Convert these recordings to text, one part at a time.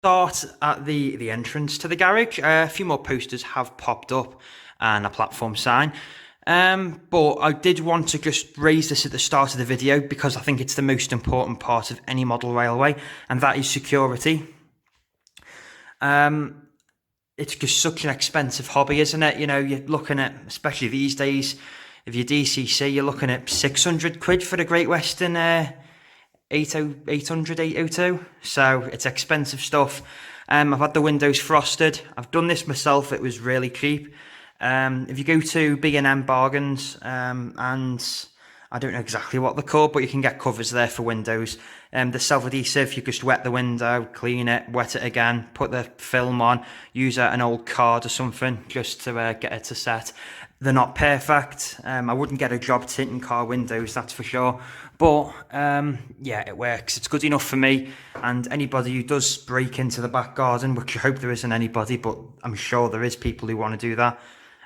Start at the entrance to the garage. A few more posters have popped up and a platform sign. But I did want to just raise this at the start of the video because I think it's the most important part of any model railway, and that is security. It's just such an expensive hobby, isn't it? You know, you're looking at, especially these days, if you're DCC, you're looking at 600 quid for the Great Western 802. So it's expensive stuff. I've had the windows frosted. I've done this myself. It was really cheap. If you go to B&M Bargains, and I don't know exactly what they're called, but you can get covers there for windows. The self-adhesive, you just wet the window, clean it, wet it again, put the film on, use an old card or something just to get it to set. They're not perfect. I wouldn't get a job tinting car windows, that's for sure. But yeah, it works. It's good enough for me. And anybody who does break into the back garden, which I hope there isn't anybody, but I'm sure there is people who want to do that.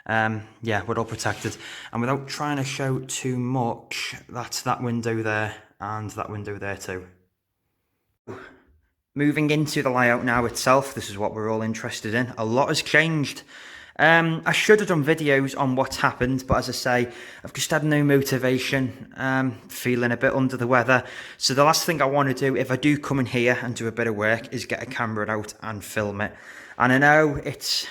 Yeah, we're all protected. And without trying to show too much, that's that window there and that window there too. Moving into the layout now itself, this is what we're all interested in. A lot has changed. I should have done videos on what's happened, but as I say, I've just had no motivation, feeling a bit under the weather. So the last thing I want to do, if I do come in here and do a bit of work, is get a camera out and film it. And I know it's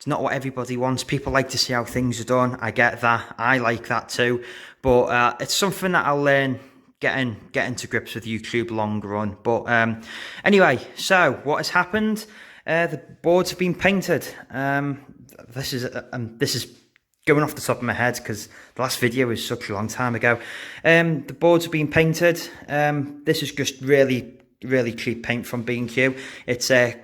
not what everybody wants. People like to see how things are done. I get that. I like that too. But it's something that I'll learn getting to grips with YouTube long run. But anyway, so what has happened? The boards have been painted. This is going off the top of my head because the last video was such a long time ago. The boards have been painted. This is just really cheap paint from B&Q. It's a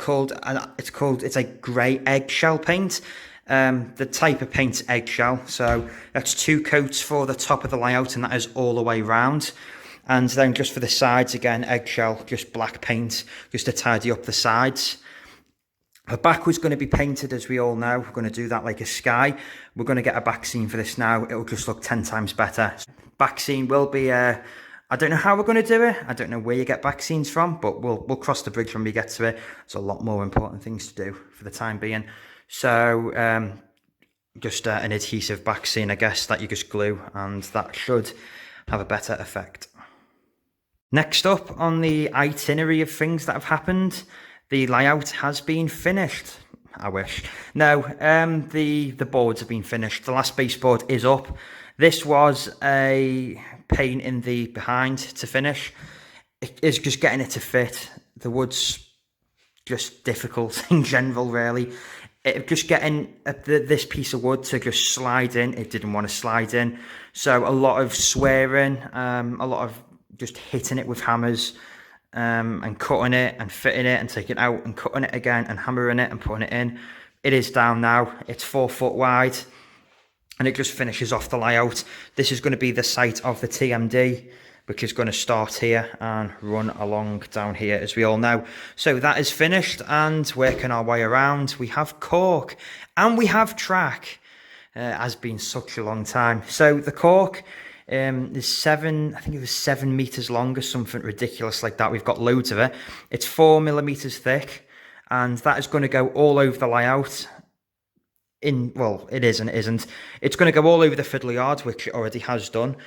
grey eggshell paint. The type of paint's eggshell. So that's 2 coats for the top of the layout, and that is all the way round. And then just for the sides again, eggshell, just black paint, just to tidy up the sides. The back was going to be painted, as we all know. We're going to do that like a sky. We're going to get a back scene for this now. It'll just look 10 times better. Back scene will be, I don't know how we're going to do it. I don't know where you get back scenes from, but we'll cross the bridge when we get to it. There's a lot more important things to do for the time being. So just an adhesive back scene, I guess, that you just glue, and that should have a better effect. Next up on the itinerary of things that have happened, the layout has been finished. I wish. No, the boards have been finished. The last baseboard is up. This was a pain in the behind to finish. It is just getting it to fit. The wood's just difficult in general, really. Just getting this piece of wood to just slide in, it didn't want to slide in. So a lot of swearing, a lot of just hitting it with hammers, and cutting it and fitting it and taking it out and cutting it again and hammering it and putting it in. It is down now. It's 4 foot wide, and it just finishes off the layout. This is going to be the site of the TMD, which is going to start here and run along down here, as we all know. So that is finished, and working our way around, we have cork and we have track. Has been such a long time. So the cork is I think it was 7 meters long or something ridiculous like that. We've got loads of it. It's 4 millimeters thick, and that is going to go all over the layout. Well, it is and it isn't. It's going to go all over the fiddle yard, which it already has done.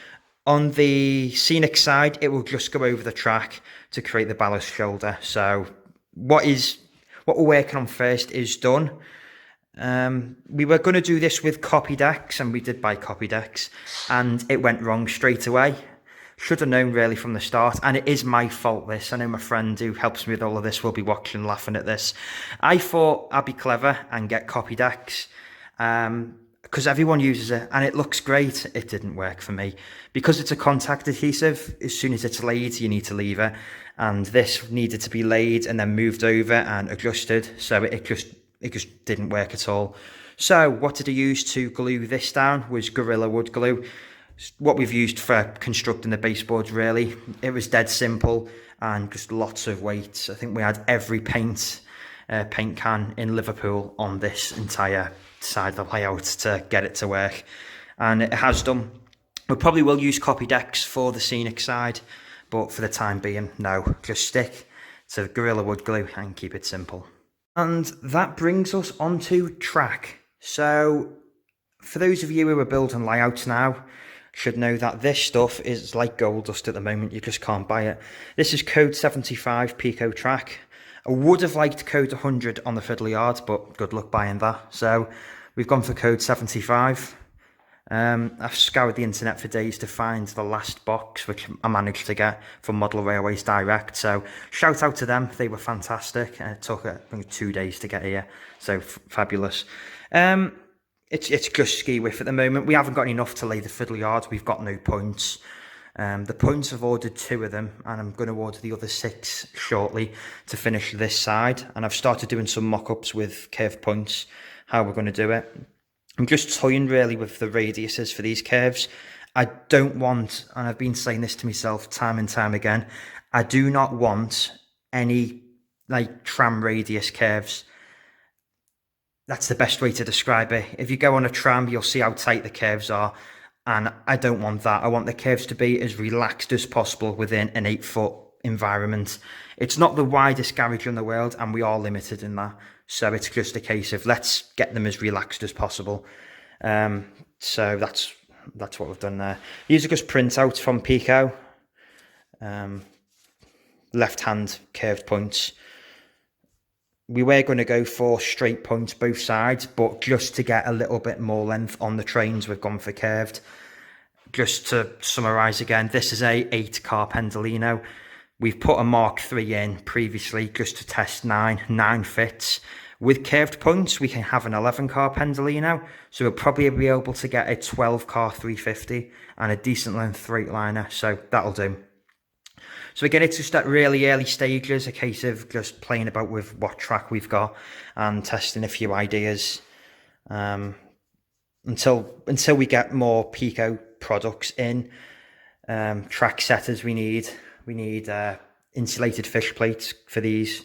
On the scenic side, it will just go over the track to create the ballast shoulder. So what we're working on first is done. We were going to do this with copy decks, and we did buy copy decks, and it went wrong straight away. Should have known really from the start, and it is my fault this. I know my friend who helps me with all of this will be watching laughing at this. I thought I'd be clever and get copy decks, because everyone uses it and it looks great. It didn't work for me because it's a contact adhesive. As soon as it's laid, you need to leave it, and this needed to be laid and then moved over and adjusted, so it just didn't work at all. So what did I use to glue this down was Gorilla Wood glue. What we've used for constructing the baseboards, really. It was dead simple and just lots of weights. I think we had every paint can in Liverpool on this entire side of the layout to get it to work, and it has done. We probably will use copy decks for the scenic side, but for the time being, no, just stick So Gorilla Wood glue and keep it simple. And that brings us on to track. So for those of you who are building layouts now, should know that this stuff is like gold dust at the moment. You just can't buy it. This is code 75 Pico track. I would have liked code 100 on the Fiddle yard, but good luck buying that. So we've gone for code 75. I've scoured the internet for days to find the last box, which I managed to get from Model Railways Direct. So shout out to them. They were fantastic. It took, I think, 2 days to get here. So fabulous. It's just ski whiff at the moment. We haven't got enough to lay the Fiddle yard. We've got no points. The points, I've ordered 2 of them, and I'm going to order the other 6 shortly to finish this side. And I've started doing some mock-ups with curved points, how we're going to do it. I'm just toying really with the radiuses for these curves. I don't want, and I've been saying this to myself time and time again, I do not want any like tram radius curves. That's the best way to describe it. If you go on a tram, you'll see how tight the curves are, and I don't want that. I want the curves to be as relaxed as possible within an 8-foot environment. It's not the widest garage in the world, and we are limited in that. So it's just a case of let's get them as relaxed as possible. So that's what we've done there. These are just printouts from Pico. Left-hand curved points. We were going to go for straight points both sides, but just to get a little bit more length on the trains, we've gone for curved. Just to summarise again, this is a 8-car Pendolino. We've put a Mark III in previously just to test 9. 9 fits. With curved points, we can have an 11-car Pendolino, so we'll probably be able to get a 12-car 350 and a decent length Freightliner, so that'll do. So again, it's just at really early stages, a case of just playing about with what track we've got and testing a few ideas until we get more Pico products in. Track setters we need insulated fish plates for these.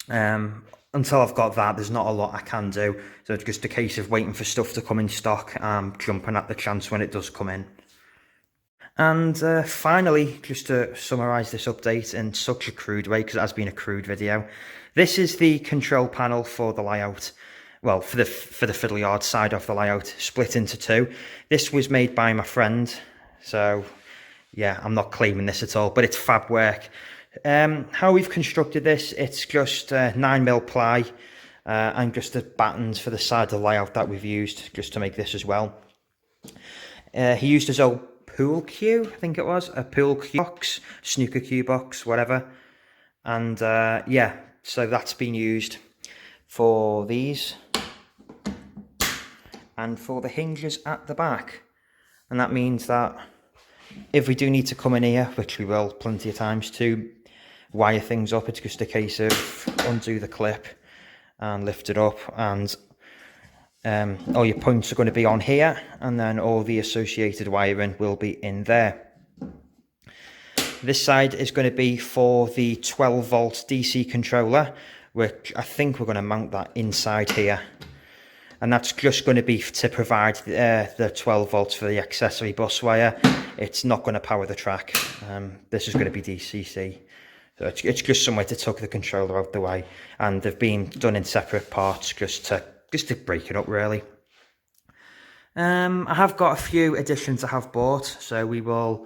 Until I've got that, there's not a lot I can do. So it's just a case of waiting for stuff to come in stock, jumping at the chance when it does come in. And finally, just to summarise this update in such a crude way, because it has been a crude video, this is the control panel for the layout. Well, for the Fiddle yard side of the layout, split into 2. This was made by my friend, so yeah, I'm not claiming this at all, but it's fab work. How we've constructed this, it's just 9mm ply and just the battens for the side of the layout that we've used just to make this as well. He used his old pool cue, I think it was, a pool cue box, snooker cue box, whatever. And yeah, so that's been used for these and for the hinges at the back. And that means that if we do need to come in here, which we will plenty of times, to wire things up, it's just a case of undo the clip and lift it up, and all your points are going to be on here, and then all the associated wiring will be in there. This side is going to be for the 12-volt DC controller, which I think we're going to mount that inside here. And that's just going to be to provide the 12 volts for the accessory bus wire. It's not going to power the track. This is going to be DCC. So it's just somewhere to tuck the controller out the way. And they've been done in separate parts just to break it up, really. I have got a few additions I have bought, so we will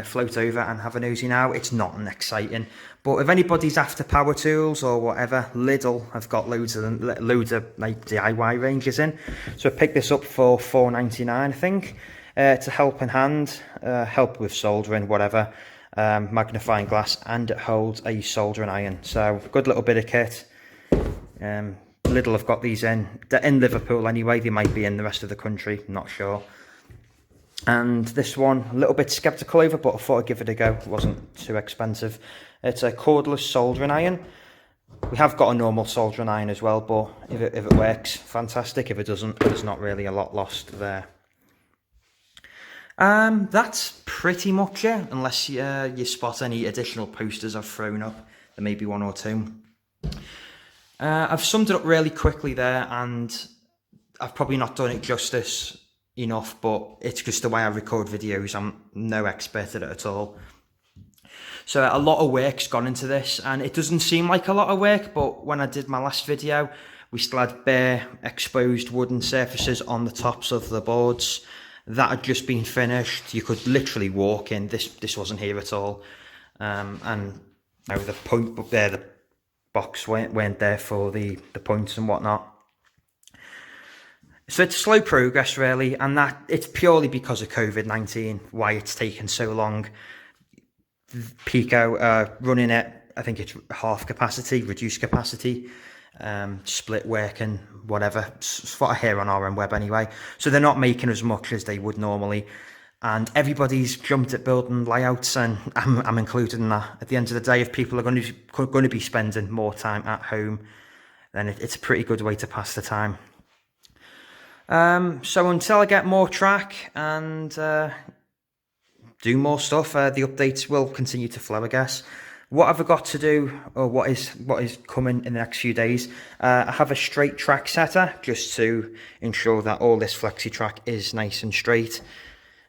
float over and have a nosy now. It's not an exciting, but if anybody's after power tools or whatever, Lidl have got loads of like DIY ranges in. So I picked this up for £4.99, I think, to help in hand, help with soldering, whatever, magnifying glass, and it holds a soldering iron. So good little bit of kit. Lidl have got these in. They're in Liverpool anyway. They might be in the rest of the country, not sure. And this one, a little bit sceptical over, but I thought I'd give it a go. It wasn't too expensive. It's a cordless soldering iron. We have got a normal soldering iron as well, but if it works, fantastic. If it doesn't, there's not really a lot lost there. That's pretty much it, unless you spot any additional posters I've thrown up. There may be one or two. I've summed it up really quickly there, and I've probably not done it justice enough, but it's just the way I record videos. I'm no expert at it at all. So a lot of work's gone into this, and it doesn't seem like a lot of work, but when I did my last video, we still had bare exposed wooden surfaces on the tops of the boards. That had just been finished. You could literally walk in. This wasn't here at all. And now the point up there, the box weren't there for the points and whatnot. So it's slow progress really, and that it's purely because of COVID-19 why it's taken so long. Pico running at, I think it's half capacity, reduced capacity, split work and whatever. It's what I hear on RM Web anyway. So they're not making as much as they would normally, and everybody's jumped at building layouts, and I'm included in that. At the end of the day, if people are going to be spending more time at home, then it's a pretty good way to pass the time. So until I get more track and do more stuff, the updates will continue to flow, I guess. What have I got to do, or what is coming in the next few days? I have a straight track setter just to ensure that all this flexi track is nice and straight.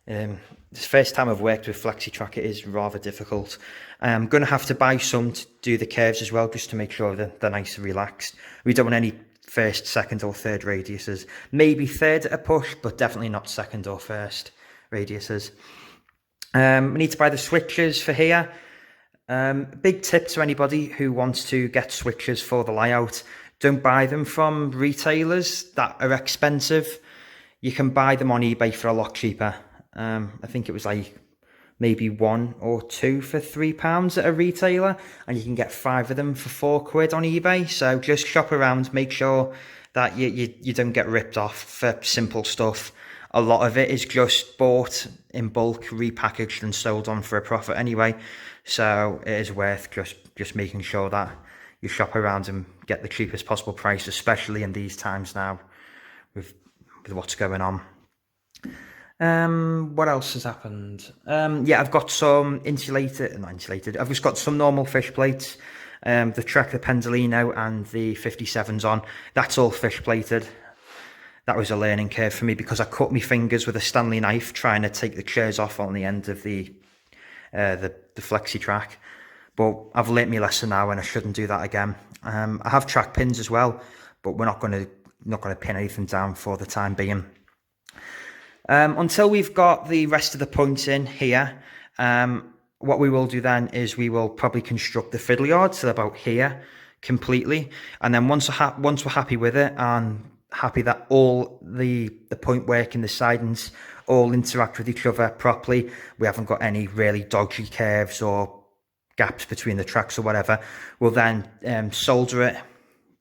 This first time I've worked with flexi track, it is rather difficult. I'm going to have to buy some to do the curves as well, just to make sure that they're nice and relaxed. We don't want any first, second or third radiuses. Maybe third at a push, but definitely not second or first radiuses. We need to buy the switches for here. Big tip to anybody who wants to get switches for the layout: don't buy them from retailers that are expensive. You can buy them on eBay for a lot cheaper. I think it was like maybe 1 or 2 for £3 at a retailer, and you can get 5 of them for £4 on eBay. So just shop around, make sure that you don't get ripped off for simple stuff. A lot of it is just bought in bulk, repackaged and sold on for a profit anyway. So it is worth just making sure that you shop around and get the cheapest possible price, especially in these times now with what's going on. What else has happened? Yeah, I've got some I've just got some normal fish plates. The Trek, the Pendolino and the 57s on. That's all fish plated. That was a learning curve for me because I cut my fingers with a Stanley knife trying to take the chairs off on the end of the flexi track. But I've learnt my lesson now, and I shouldn't do that again. I have track pins as well, but we're not going to pin anything down for the time being. Until we've got the rest of the points in here, what we will do then is we will probably construct the fiddle yard to about here completely, and then once we're happy with it and happy that all the point work and the sidings all interact with each other properly, we haven't got any really dodgy curves or gaps between the tracks or whatever, we'll then solder it,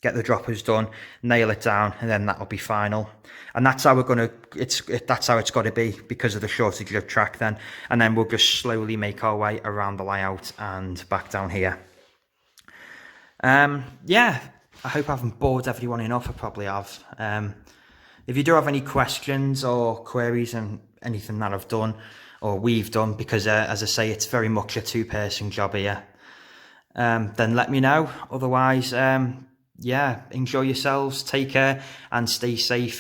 get the droppers done, nail it down, and then that'll be final. And that's how that's how it's got to be because of the shortage of track then. And then we'll just slowly make our way around the layout and back down here. Yeah, I hope I haven't bored everyone enough. I probably have. If you do have any questions or queries on anything that I've done or we've done, because as I say, it's very much a two-person job here, then let me know. Otherwise, yeah, enjoy yourselves, take care and stay safe.